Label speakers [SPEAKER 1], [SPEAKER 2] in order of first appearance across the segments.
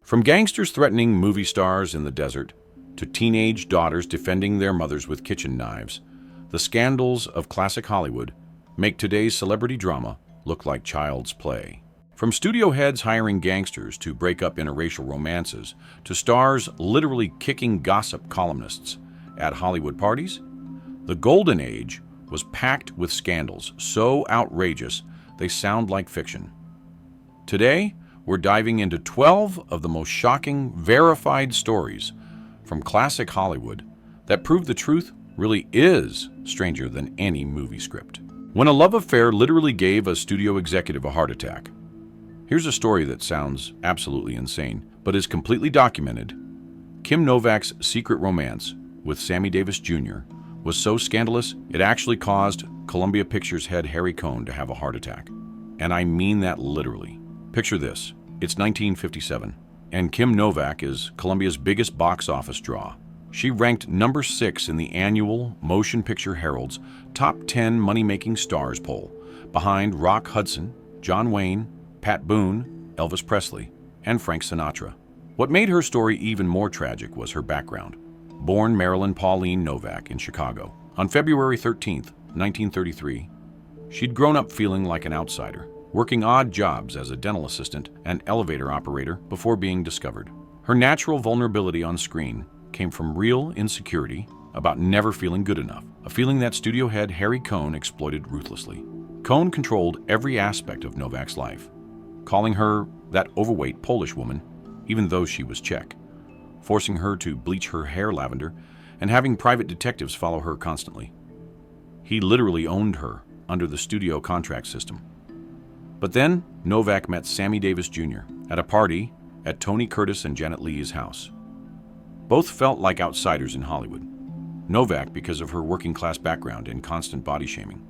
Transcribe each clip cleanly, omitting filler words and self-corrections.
[SPEAKER 1] From gangsters threatening movie stars in the desert to teenage daughters defending their mothers with kitchen knives, the scandals of classic Hollywood make today's celebrity drama look like child's play. From studio heads hiring gangsters to break up interracial romances, to stars literally kicking gossip columnists at Hollywood parties, the golden age was packed with scandals so outrageous they sound like fiction. Today, we're diving into 12 of the most shocking, verified stories from classic Hollywood that prove the truth really is stranger than any movie script. When a love affair literally gave a studio executive a heart attack. Here's a story that sounds absolutely insane, but is completely documented. Kim Novak's secret romance with Sammy Davis Jr. was so scandalous, it actually caused Columbia Pictures head Harry Cohn to have a heart attack. And I mean that literally. Picture this. It's 1957, and Kim Novak is Columbia's biggest box office draw. She ranked number 6 in the annual Motion Picture Herald's Top 10 Money-Making Stars poll, behind Rock Hudson, John Wayne, Pat Boone, Elvis Presley, and Frank Sinatra. What made her story even more tragic was her background. Born Marilyn Pauline Novak in Chicago, on February 13, 1933, she'd grown up feeling like an outsider, working odd jobs as a dental assistant and elevator operator before being discovered. Her natural vulnerability on screen came from real insecurity about never feeling good enough, a feeling that studio head Harry Cohn exploited ruthlessly. Cohn controlled every aspect of Novak's life, calling her that overweight Polish woman, even though she was Czech, forcing her to bleach her hair lavender, and having private detectives follow her constantly. He literally owned her under the studio contract system. But then, Novak met Sammy Davis Jr. at a party at Tony Curtis and Janet Leigh's house. Both felt like outsiders in Hollywood. Novak because of her working-class background and constant body shaming.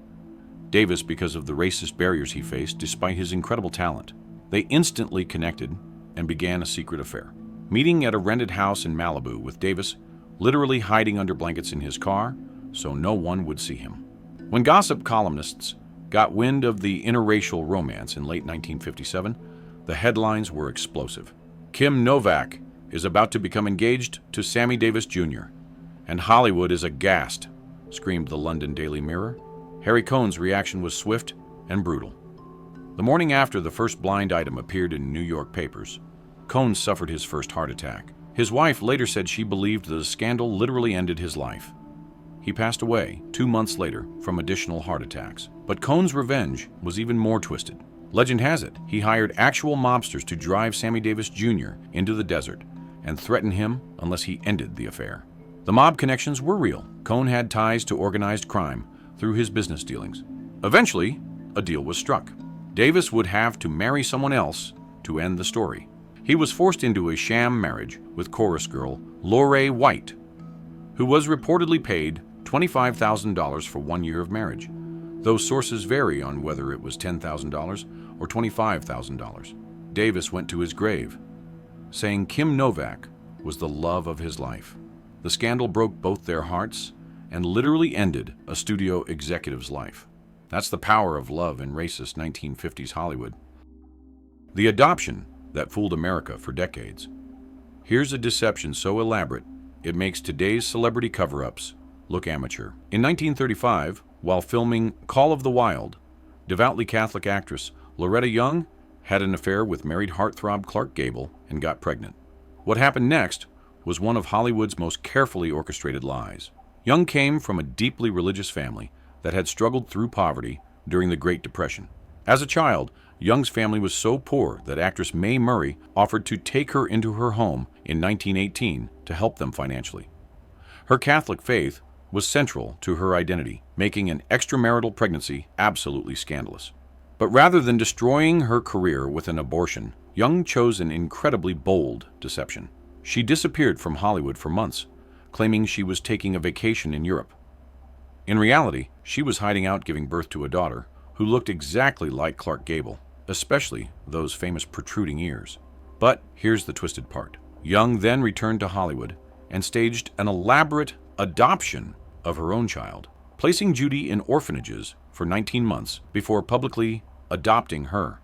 [SPEAKER 1] Davis because of the racist barriers he faced despite his incredible talent. They instantly connected and began a secret affair. Meeting at a rented house in Malibu with Davis literally hiding under blankets in his car so no one would see him. When gossip columnists got wind of the interracial romance in late 1957, the headlines were explosive. Kim Novak is about to become engaged to Sammy Davis Jr., and Hollywood is aghast, screamed the London Daily Mirror. Harry Cohn's reaction was swift and brutal. The morning after the first blind item appeared in New York papers, Cohn suffered his first heart attack. His wife later said she believed the scandal literally ended his life. He passed away 2 months later from additional heart attacks. But Cohn's revenge was even more twisted. Legend has it, he hired actual mobsters to drive Sammy Davis Jr. into the desert and threaten him unless he ended the affair. The mob connections were real. Cohn had ties to organized crime through his business dealings. Eventually, a deal was struck. Davis would have to marry someone else to end the story. He was forced into a sham marriage with chorus girl Loretta White, who was reportedly paid $25,000 for 1 year of marriage, though sources vary on whether it was $10,000 or $25,000. Davis went to his grave, saying Kim Novak was the love of his life. The scandal broke both their hearts and literally ended a studio executive's life. That's the power of love in racist 1950s Hollywood. The adoption that fooled America for decades. Here's a deception so elaborate, it makes today's celebrity cover-ups look amateur. In 1935, while filming Call of the Wild, devoutly Catholic actress Loretta Young had an affair with married heartthrob Clark Gable and got pregnant. What happened next was one of Hollywood's most carefully orchestrated lies. Young came from a deeply religious family that had struggled through poverty during the Great Depression. As a child, Young's family was so poor that actress Mae Murray offered to take her into her home in 1918 to help them financially. Her Catholic faith was central to her identity, making an extramarital pregnancy absolutely scandalous. But rather than destroying her career with an abortion, Young chose an incredibly bold deception. She disappeared from Hollywood for months, claiming she was taking a vacation in Europe. In reality, she was hiding out giving birth to a daughter who looked exactly like Clark Gable, especially those famous protruding ears. But here's the twisted part. Young then returned to Hollywood and staged an elaborate adoption of her own child, placing Judy in orphanages for 19 months before publicly adopting her.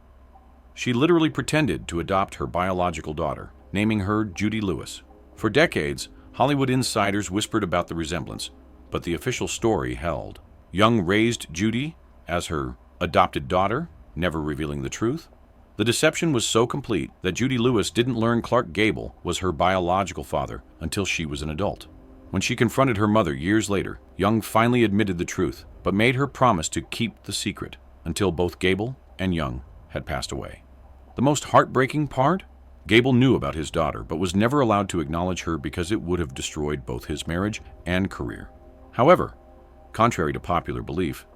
[SPEAKER 1] She literally pretended to adopt her biological daughter, naming her Judy Lewis. For decades, Hollywood insiders whispered about the resemblance, but the official story held. Young raised Judy as her adopted daughter, never revealing the truth. The deception was so complete that Judy Lewis didn't learn Clark Gable was her biological father until she was an adult. When she confronted her mother years later, Young finally admitted the truth, but made her promise to keep the secret until both Gable and Young had passed away. The most heartbreaking part? Gable knew about his daughter, but was never allowed to acknowledge her because it would have destroyed both his marriage and career. However, contrary to popular belief,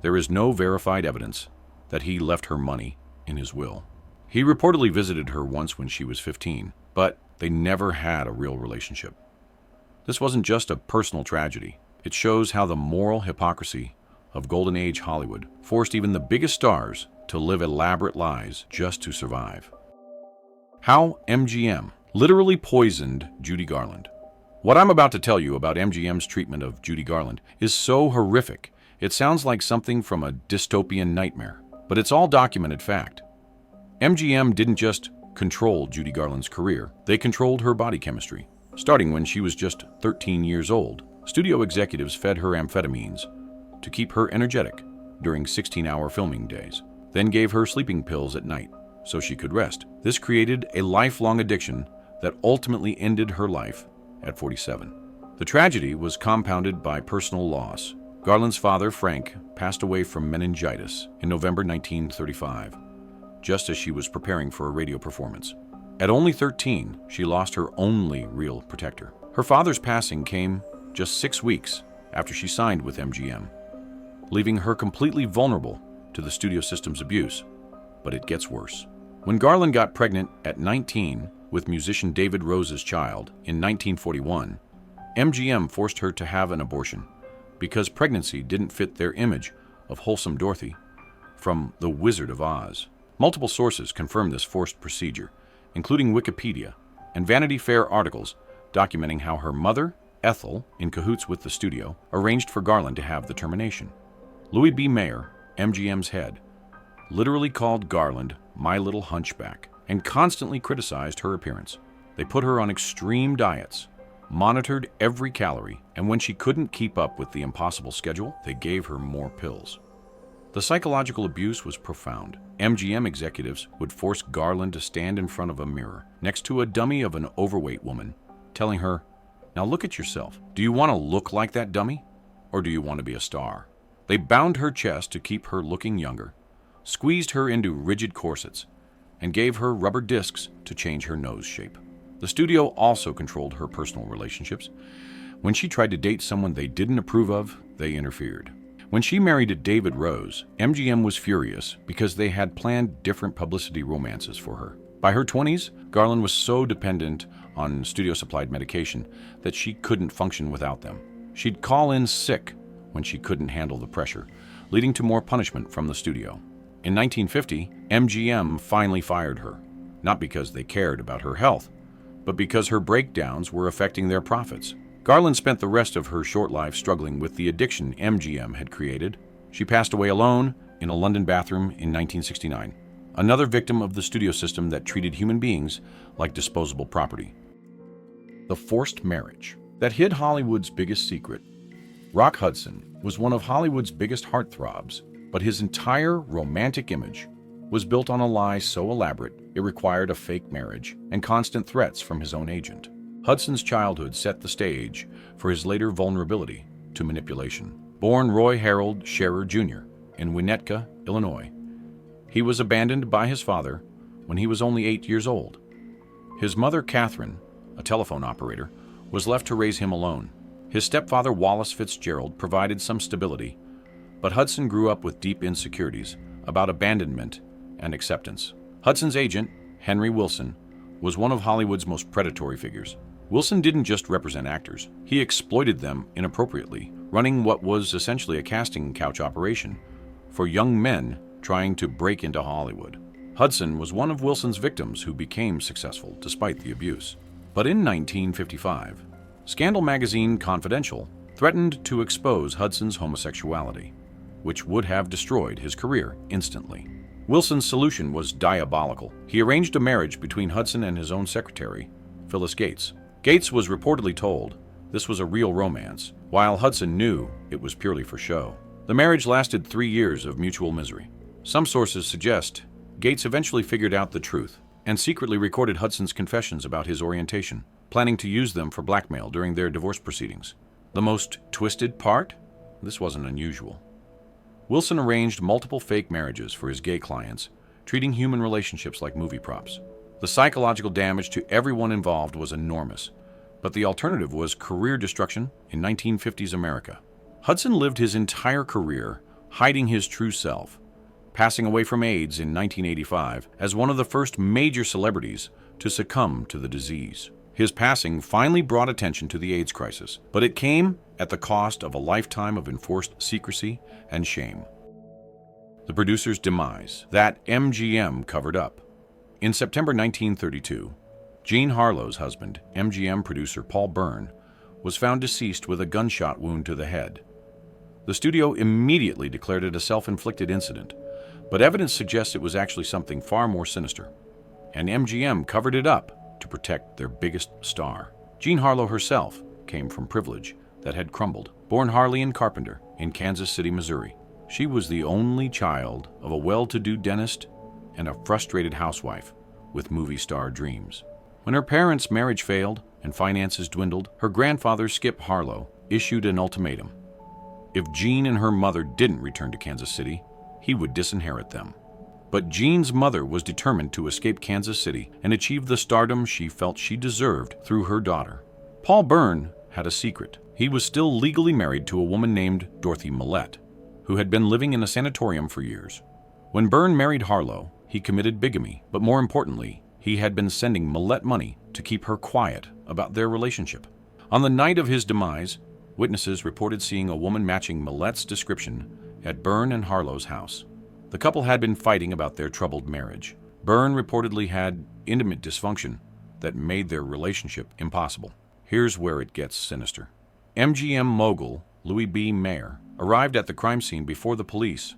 [SPEAKER 1] there is no verified evidence that he left her money in his will. He reportedly visited her once when she was 15, but they never had a real relationship. This wasn't just a personal tragedy. It shows how the moral hypocrisy of Golden Age Hollywood forced even the biggest stars to live elaborate lies just to survive. How MGM literally poisoned Judy Garland. What I'm about to tell you about MGM's treatment of Judy Garland is so horrific, it sounds like something from a dystopian nightmare. But it's all documented fact. MGM didn't just control Judy Garland's career, they controlled her body chemistry. Starting when she was just 13 years old, studio executives fed her amphetamines to keep her energetic during 16-hour filming days, then gave her sleeping pills at night so she could rest. This created a lifelong addiction that ultimately ended her life at 47. The tragedy was compounded by personal loss. Garland's father, Frank, passed away from meningitis in November 1935, just as she was preparing for a radio performance. At only 13, she lost her only real protector. Her father's passing came just 6 weeks after she signed with MGM, leaving her completely vulnerable to the studio system's abuse. But it gets worse. When Garland got pregnant at 19 with musician David Rose's child in 1941, MGM forced her to have an abortion because pregnancy didn't fit their image of wholesome Dorothy from The Wizard of Oz. Multiple sources confirmed this forced procedure, including Wikipedia and Vanity Fair articles documenting how her mother, Ethel, in cahoots with the studio, arranged for Garland to have the termination. Louis B. Mayer, MGM's head, literally called Garland "my little hunchback" and constantly criticized her appearance. They put her on extreme diets, monitored every calorie, and when she couldn't keep up with the impossible schedule, they gave her more pills. The psychological abuse was profound. MGM executives would force Garland to stand in front of a mirror next to a dummy of an overweight woman, telling her, "Now look at yourself. Do you want to look like that dummy? Or do you want to be a star?" They bound her chest to keep her looking younger, squeezed her into rigid corsets, and gave her rubber discs to change her nose shape. The studio also controlled her personal relationships. When she tried to date someone they didn't approve of, they interfered. When she married David Rose, MGM was furious because they had planned different publicity romances for her. By her 20s, Garland was so dependent on studio-supplied medication that she couldn't function without them. She'd call in sick when she couldn't handle the pressure, leading to more punishment from the studio. In 1950, MGM finally fired her, not because they cared about her health, but because her breakdowns were affecting their profits. Garland spent the rest of her short life struggling with the addiction MGM had created. She passed away alone in a London bathroom in 1969, another victim of the studio system that treated human beings like disposable property. The forced marriage that hid Hollywood's biggest secret. Rock Hudson was one of Hollywood's biggest heartthrobs, but his entire romantic image was built on a lie so elaborate it required a fake marriage and constant threats from his own agent. Hudson's childhood set the stage for his later vulnerability to manipulation. Born Roy Harold Scherer Jr. in Winnetka, Illinois, he was abandoned by his father when he was only 8 years old. His mother, Catherine, a telephone operator, was left to raise him alone. His stepfather, Wallace Fitzgerald, provided some stability, but Hudson grew up with deep insecurities about abandonment and acceptance. Hudson's agent, Henry Wilson, was one of Hollywood's most predatory figures. Wilson didn't just represent actors, he exploited them inappropriately, running what was essentially a casting couch operation for young men trying to break into Hollywood. Hudson was one of Wilson's victims who became successful despite the abuse. But in 1955, Scandal magazine Confidential threatened to expose Hudson's homosexuality, which would have destroyed his career instantly. Wilson's solution was diabolical. He arranged a marriage between Hudson and his own secretary, Phyllis Gates. Gates was reportedly told this was a real romance, while Hudson knew it was purely for show. The marriage lasted 3 years of mutual misery. Some sources suggest Gates eventually figured out the truth and secretly recorded Hudson's confessions about his orientation, planning to use them for blackmail during their divorce proceedings. The most twisted part? This wasn't unusual. Wilson arranged multiple fake marriages for his gay clients, treating human relationships like movie props. The psychological damage to everyone involved was enormous, but the alternative was career destruction in 1950s America. Hudson lived his entire career hiding his true self, passing away from AIDS in 1985 as one of the first major celebrities to succumb to the disease. His passing finally brought attention to the AIDS crisis, but it came at the cost of a lifetime of enforced secrecy and shame. The producer's demise, that MGM covered up. In September 1932, Jean Harlow's husband, MGM producer Paul Byrne, was found deceased with a gunshot wound to the head. The studio immediately declared it a self-inflicted incident, but evidence suggests it was actually something far more sinister, and MGM covered it up to protect their biggest star. Jean Harlow herself came from privilege that had crumbled. Born Harleyan Carpenter in Kansas City, Missouri, she was the only child of a well-to-do dentist and a frustrated housewife with movie star dreams. When her parents' marriage failed and finances dwindled, her grandfather, Skip Harlow, issued an ultimatum. If Jean and her mother didn't return to Kansas City, he would disinherit them. But Jean's mother was determined to escape Kansas City and achieve the stardom she felt she deserved through her daughter. Paul Byrne had a secret. He was still legally married to a woman named Dorothy Millette, who had been living in a sanatorium for years. When Byrne married Harlow, he committed bigamy, but more importantly, he had been sending Millette money to keep her quiet about their relationship. On the night of his demise, witnesses reported seeing a woman matching Millette's description at Byrne and Harlow's house. The couple had been fighting about their troubled marriage. Byrne reportedly had intimate dysfunction that made their relationship impossible. Here's where it gets sinister. MGM mogul Louis B. Mayer arrived at the crime scene before the police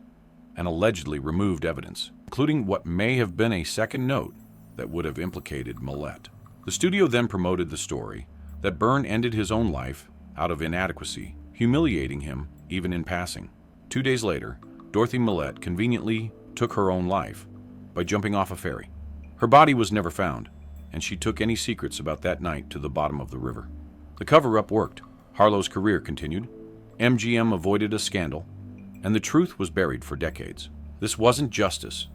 [SPEAKER 1] and allegedly removed evidence, including what may have been a second note that would have implicated Millette. The studio then promoted the story that Byrne ended his own life out of inadequacy, humiliating him even in passing. 2 days later, Dorothy Millette conveniently took her own life by jumping off a ferry. Her body was never found, and she took any secrets about that night to the bottom of the river. The cover-up worked. Harlow's career continued. MGM avoided a scandal, and the truth was buried for decades. This wasn't justice.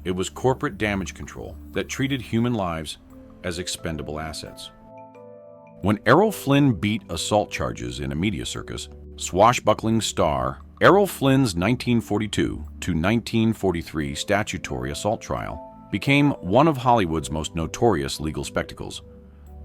[SPEAKER 1] It was corporate damage control that treated human lives as expendable assets. When Errol Flynn beat assault charges in a media circus, swashbuckling star Errol Flynn's 1942 to 1943 statutory assault trial became one of Hollywood's most notorious legal spectacles,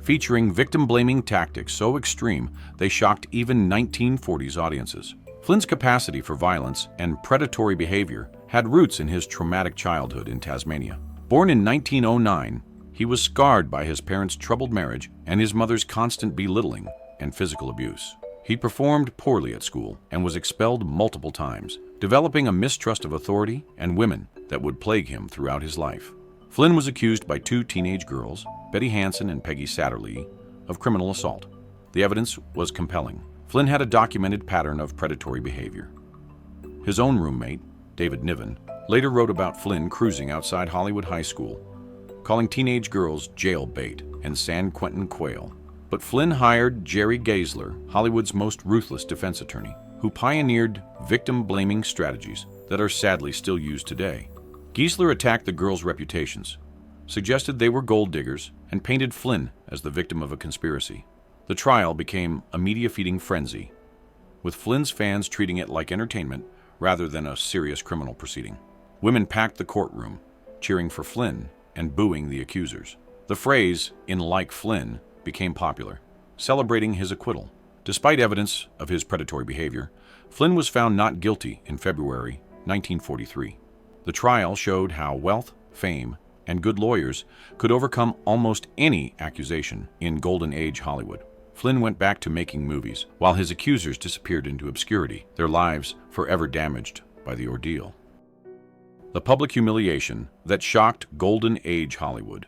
[SPEAKER 1] featuring victim-blaming tactics so extreme they shocked even 1940s audiences. Flynn's capacity for violence and predatory behavior had roots in his traumatic childhood in Tasmania. Born in 1909, he was scarred by his parents' troubled marriage and his mother's constant belittling and physical abuse. He performed poorly at school and was expelled multiple times, developing a mistrust of authority and women that would plague him throughout his life. Flynn was accused by 2 teenage girls, Betty Hansen and Peggy Satterlee, of criminal assault. The evidence was compelling. Flynn had a documented pattern of predatory behavior. His own roommate, David Niven, later wrote about Flynn cruising outside Hollywood High School, calling teenage girls jail bait and San Quentin quail. But Flynn hired Jerry Geisler, Hollywood's most ruthless defense attorney, who pioneered victim-blaming strategies that are sadly still used today. Geisler attacked the girls' reputations, suggested they were gold diggers, and painted Flynn as the victim of a conspiracy. The trial became a media-feeding frenzy, with Flynn's fans treating it like entertainment rather than a serious criminal proceeding. Women packed the courtroom, cheering for Flynn and booing the accusers. The phrase, "in like Flynn," became popular, celebrating his acquittal. Despite evidence of his predatory behavior, Flynn was found not guilty in February 1943. The trial showed how wealth, fame, and good lawyers could overcome almost any accusation in Golden Age Hollywood. Flynn went back to making movies, while his accusers disappeared into obscurity, their lives forever damaged by the ordeal. the public humiliation that shocked Golden Age Hollywood.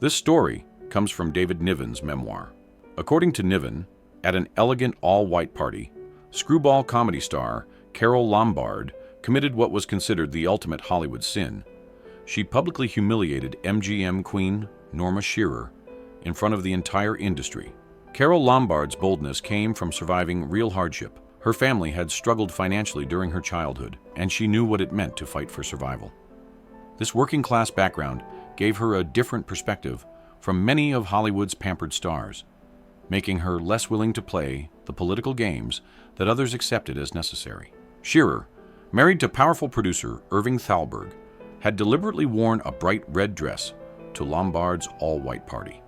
[SPEAKER 1] This story comes from David Niven's memoir. According to Niven, at an elegant all-white party, screwball comedy star Carole Lombard committed what was considered the ultimate Hollywood sin. She publicly humiliated MGM queen Norma Shearer in front of the entire industry. Carole Lombard's boldness came from surviving real hardship. Her family had struggled financially during her childhood, and she knew what it meant to fight for survival. This working-class background gave her a different perspective from many of Hollywood's pampered stars, making her less willing to play the political games that others accepted as necessary. Shearer, married to powerful producer Irving Thalberg, had deliberately worn a bright red dress to Lombard's all-white party.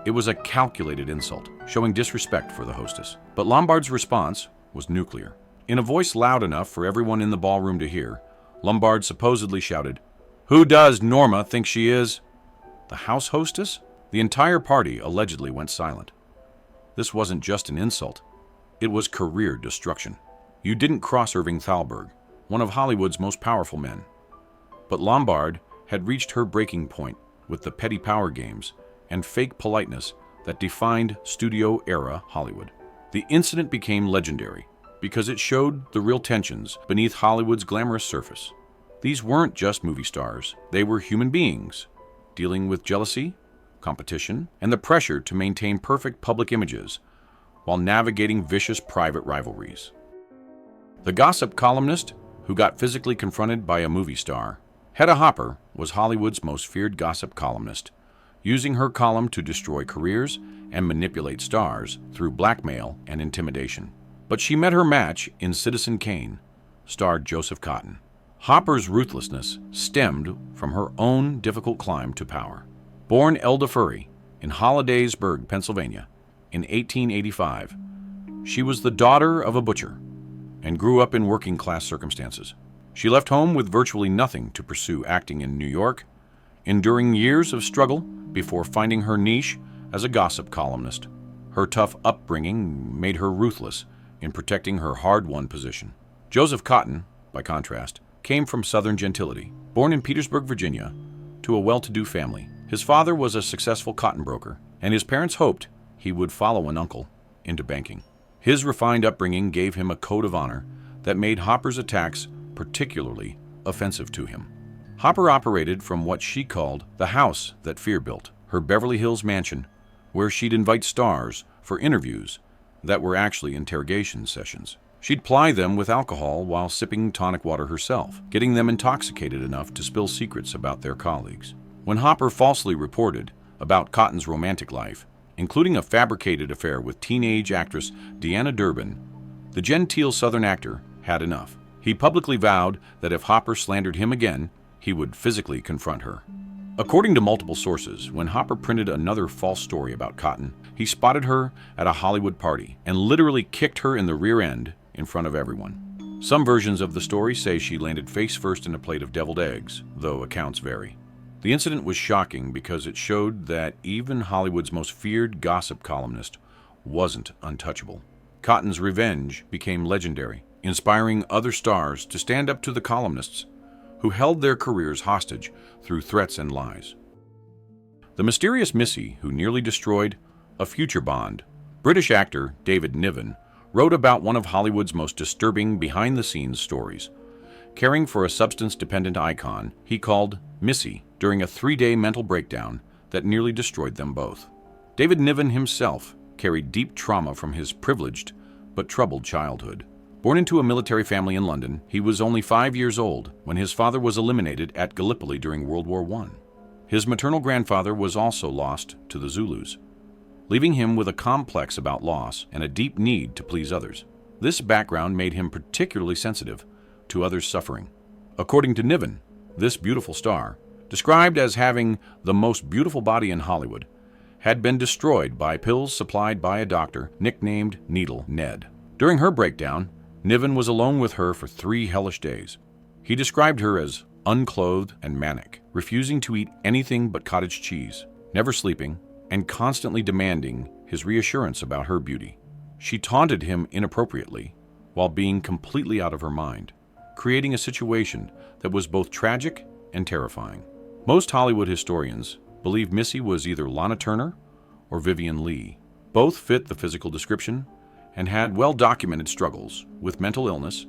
[SPEAKER 1] It was a calculated insult, showing disrespect for the hostess. But Lombard's response was nuclear. In a voice loud enough for everyone in the ballroom to hear, Lombard supposedly shouted, "Who does Norma think she is? The house hostess?" The entire party allegedly went silent. This wasn't just an insult. It was career destruction. You didn't cross Irving Thalberg, one of Hollywood's most powerful men. But Lombard had reached her breaking point with the petty power games and fake politeness that defined studio-era Hollywood. The incident became legendary because it showed the real tensions beneath Hollywood's glamorous surface. These weren't just movie stars. They were human beings, dealing with jealousy, competition, and the pressure to maintain perfect public images while navigating vicious private rivalries. The gossip columnist who got physically confronted by a movie star, Hedda Hopper was Hollywood's most feared gossip columnist, using her column to destroy careers and manipulate stars through blackmail and intimidation. But she met her match in Citizen Kane, starred Joseph Cotten. Hopper's ruthlessness stemmed from her own difficult climb to power. Born Elda Furry in Hollidaysburg, Pennsylvania, in 1885, she was the daughter of a butcher and grew up in working-class circumstances. She left home with virtually nothing to pursue acting in New York, enduring years of struggle before finding her niche as a gossip columnist. Her tough upbringing made her ruthless in protecting her hard-won position. Joseph Cotten, by contrast, came from Southern gentility. Born in Petersburg, Virginia, to a well-to-do family, his father was a successful cotton broker, and his parents hoped he would follow an uncle into banking. His refined upbringing gave him a code of honor that made Hopper's attacks particularly offensive to him. Hopper operated from what she called the house that fear built, her Beverly Hills mansion, where she'd invite stars for interviews that were actually interrogation sessions. She'd ply them with alcohol while sipping tonic water herself, getting them intoxicated enough to spill secrets about their colleagues. When Hopper falsely reported about Cotton's romantic life, including a fabricated affair with teenage actress Deanna Durbin, the genteel Southern actor had enough. He publicly vowed that if Hopper slandered him again, he would physically confront her. According to multiple sources, when Hopper printed another false story about Cotton, he spotted her at a Hollywood party and literally kicked her in the rear end in front of everyone. Some versions of the story say she landed face first in a plate of deviled eggs, though accounts vary. The incident was shocking because it showed that even Hollywood's most feared gossip columnist wasn't untouchable. Cotton's revenge became legendary, inspiring other stars to stand up to the columnists who held their careers hostage through threats and lies. The mysterious Missy, who nearly destroyed a future Bond, British actor David Niven wrote about one of Hollywood's most disturbing behind-the-scenes stories. Caring for a substance-dependent icon he called Missy during a 3-day mental breakdown that nearly destroyed them both. David Niven himself carried deep trauma from his privileged but troubled childhood. Born into a military family in London, he was only 5 years old when his father was eliminated at Gallipoli during World War I. His maternal grandfather was also lost to the Zulus, leaving him with a complex about loss and a deep need to please others. This background made him particularly sensitive to others' suffering. According to Niven, this beautiful star, described as having the most beautiful body in Hollywood, had been destroyed by pills supplied by a doctor nicknamed Needle Ned. During her breakdown, Niven was alone with her for 3 hellish days. He described her as unclothed and manic, refusing to eat anything but cottage cheese, never sleeping, and constantly demanding his reassurance about her beauty. She taunted him inappropriately while being completely out of her mind. creating a situation that was both tragic and terrifying. Most Hollywood historians believe Missy was either Lana Turner or Vivian Leigh. Both fit the physical description and had well-documented struggles with mental illness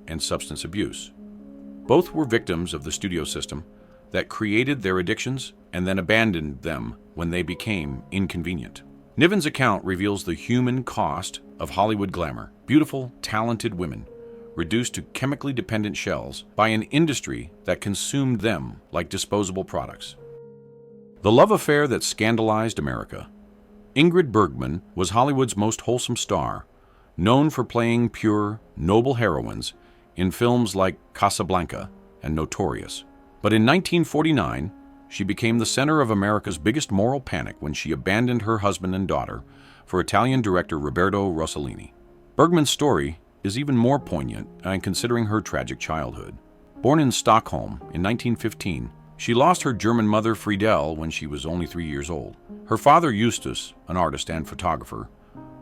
[SPEAKER 1] and substance abuse. Both were victims of the studio system that created their addictions and then abandoned them when they became inconvenient. Niven's account reveals the human cost of Hollywood glamour. Beautiful, talented women reduced to chemically dependent shells by an industry that consumed them like disposable products. The love affair that scandalized America. Ingrid Bergman was Hollywood's most wholesome star, known for playing pure, noble heroines in films like Casablanca and Notorious. But in 1949, she became the center of America's biggest moral panic when she abandoned her husband and daughter for Italian director Roberto Rossellini. Bergman's story is even more poignant considering her tragic childhood. Born in Stockholm in 1915, she lost her German mother Friedel when she was only 3 years old. Her father Justus, an artist and photographer,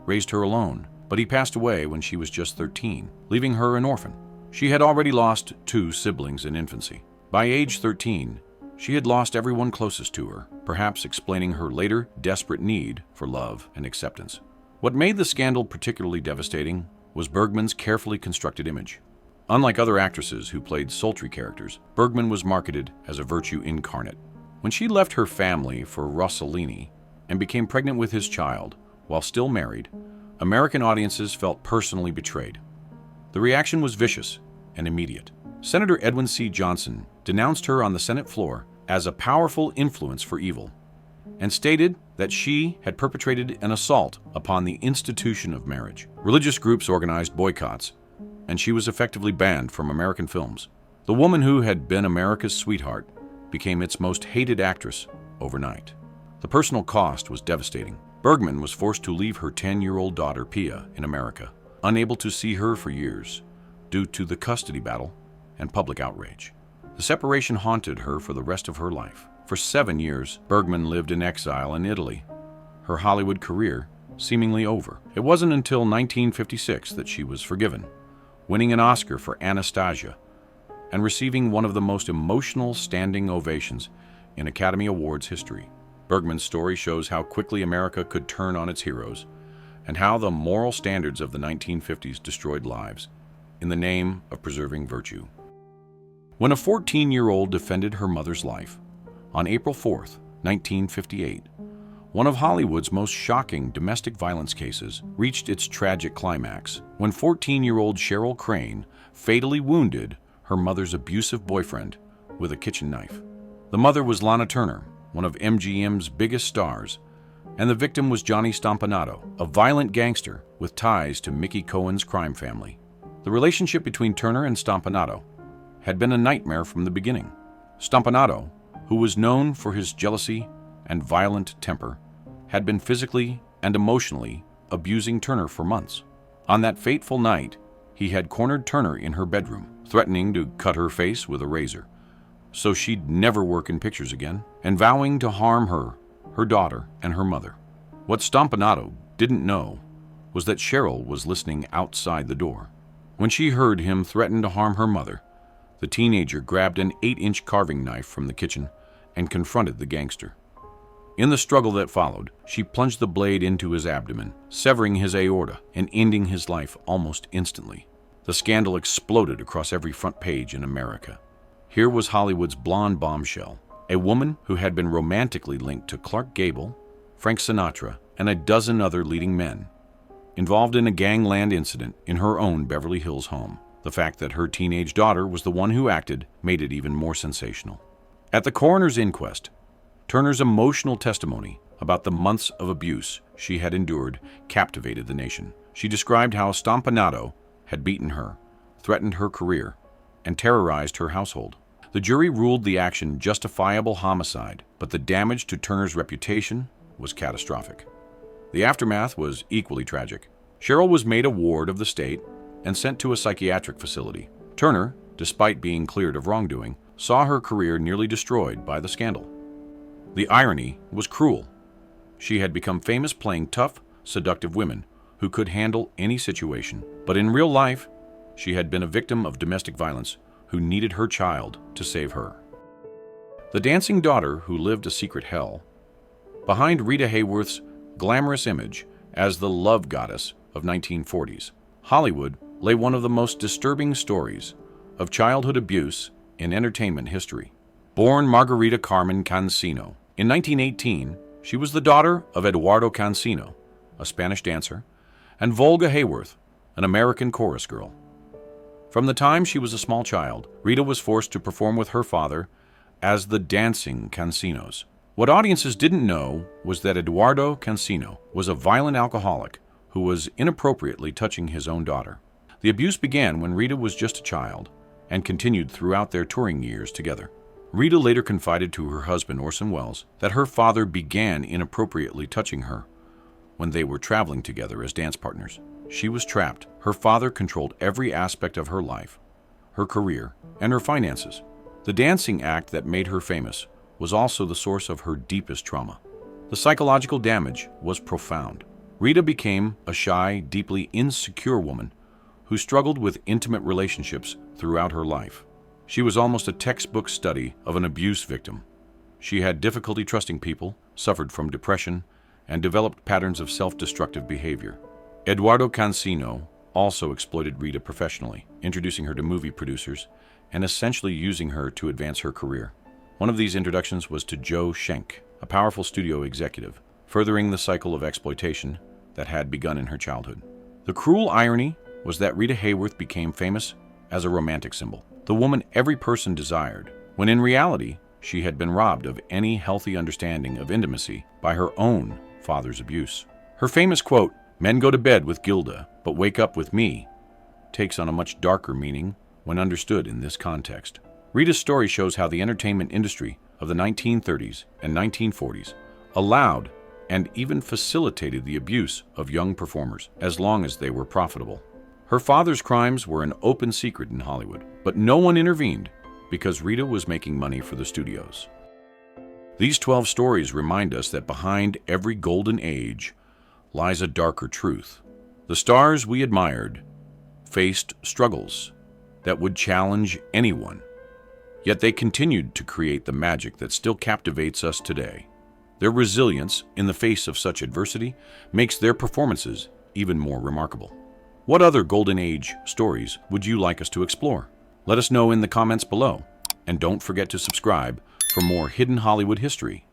[SPEAKER 1] raised her alone, but he passed away when she was just 13, leaving her an orphan. She had already lost 2 siblings in infancy. By age 13, she had lost everyone closest to her, perhaps explaining her later desperate need for love and acceptance. What made the scandal particularly devastating was Bergman's carefully constructed image. Unlike other actresses who played sultry characters, Bergman was marketed as a virtue incarnate. When she left her family for Rossellini and became pregnant with his child while still married, American audiences felt personally betrayed. The reaction was vicious and immediate. Senator Edwin C. Johnson denounced her on the Senate floor as a powerful influence for evil and stated that she had perpetrated an assault upon the institution of marriage. Religious groups organized boycotts, and she was effectively banned from American films. The woman who had been America's sweetheart became its most hated actress overnight. The personal cost was devastating. Bergman was forced to leave her 10-year-old daughter Pia in America, unable to see her for years due to the custody battle and public outrage. The separation haunted her for the rest of her life. For 7 years, Bergman lived in exile in Italy, her Hollywood career seemingly over. It wasn't until 1956 that she was forgiven, winning an Oscar for Anastasia and receiving one of the most emotional standing ovations in Academy Awards history. Bergman's story shows how quickly America could turn on its heroes and how the moral standards of the 1950s destroyed lives in the name of preserving virtue. When a 14-year-old defended her mother's life, on April 4, 1958, one of Hollywood's most shocking domestic violence cases reached its tragic climax when 14-year-old Cheryl Crane fatally wounded her mother's abusive boyfriend with a kitchen knife. The mother was Lana Turner, one of MGM's biggest stars, and the victim was Johnny Stompanato, a violent gangster with ties to Mickey Cohen's crime family. The relationship between Turner and Stompanato had been a nightmare from the beginning. Stompanato, who was known for his jealousy and violent temper, had been physically and emotionally abusing Turner for months. On that fateful night, he had cornered Turner in her bedroom, threatening to cut her face with a razor so she'd never work in pictures again, and vowing to harm her, her daughter, and her mother. What Stompanato didn't know was that Cheryl was listening outside the door. When she heard him threaten to harm her mother, the teenager grabbed an 8-inch carving knife from the kitchen and confronted the gangster. In the struggle that followed, she plunged the blade into his abdomen, severing his aorta and ending his life almost instantly. The scandal exploded across every front page in America. Here was Hollywood's blonde bombshell, a woman who had been romantically linked to Clark Gable, Frank Sinatra, and a dozen other leading men, involved in a gangland incident in her own Beverly Hills home. The fact that her teenage daughter was the one who acted made it even more sensational. At the coroner's inquest, Turner's emotional testimony about the months of abuse she had endured captivated the nation. She described how Stompanato had beaten her, threatened her career, and terrorized her household. The jury ruled the action justifiable homicide, but the damage to Turner's reputation was catastrophic. The aftermath was equally tragic. Cheryl was made a ward of the state and sent to a psychiatric facility. Turner, despite being cleared of wrongdoing, saw her career nearly destroyed by the scandal. The irony was cruel. She had become famous playing tough, seductive women who could handle any situation. But in real life, She had been a victim of domestic violence who needed her child to save her. The dancing daughter who lived a secret hell. Behind Rita Hayworth's glamorous image as the love goddess of 1940s, Hollywood lay one of the most disturbing stories of childhood abuse in entertainment history. Born Margarita Carmen Cancino, in 1918, she was the daughter of Eduardo Cancino, a Spanish dancer, and Volga Hayworth, an American chorus girl. From the time she was a small child, Rita was forced to perform with her father as the dancing Cancinos. What audiences didn't know was that Eduardo Cancino was a violent alcoholic who was inappropriately touching his own daughter. The abuse began when Rita was just a child and continued throughout their touring years together. Rita later confided to her husband, Orson Welles, that her father began inappropriately touching her when they were traveling together as dance partners. She was trapped. Her father controlled every aspect of her life, her career, and her finances. The dancing act that made her famous was also the source of her deepest trauma. The psychological damage was profound. Rita became a shy, deeply insecure woman who struggled with intimate relationships throughout her life. She was almost a textbook study of an abuse victim. She had difficulty trusting people, suffered from depression, and developed patterns of self-destructive behavior. Eduardo Cancino also exploited Rita professionally, introducing her to movie producers and essentially using her to advance her career. One of these introductions was to Joe Schenck, a powerful studio executive, furthering the cycle of exploitation that had begun in her childhood. The cruel irony was that Rita Hayworth became famous as a romantic symbol, the woman every person desired, when in reality, she had been robbed of any healthy understanding of intimacy by her own father's abuse. Her famous quote, "Men go to bed with Gilda, but wake up with me," takes on a much darker meaning when understood in this context. Rita's story shows how the entertainment industry of the 1930s and 1940s allowed and even facilitated the abuse of young performers as long as they were profitable. Her father's crimes were an open secret in Hollywood, but no one intervened because Rita was making money for the studios. These 12 stories remind us that behind every golden age lies a darker truth. The stars we admired faced struggles that would challenge anyone, yet they continued to create the magic that still captivates us today. Their resilience in the face of such adversity makes their performances even more remarkable. What other Golden Age stories would you like us to explore? Let us know in the comments below, and don't forget to subscribe for more hidden Hollywood history.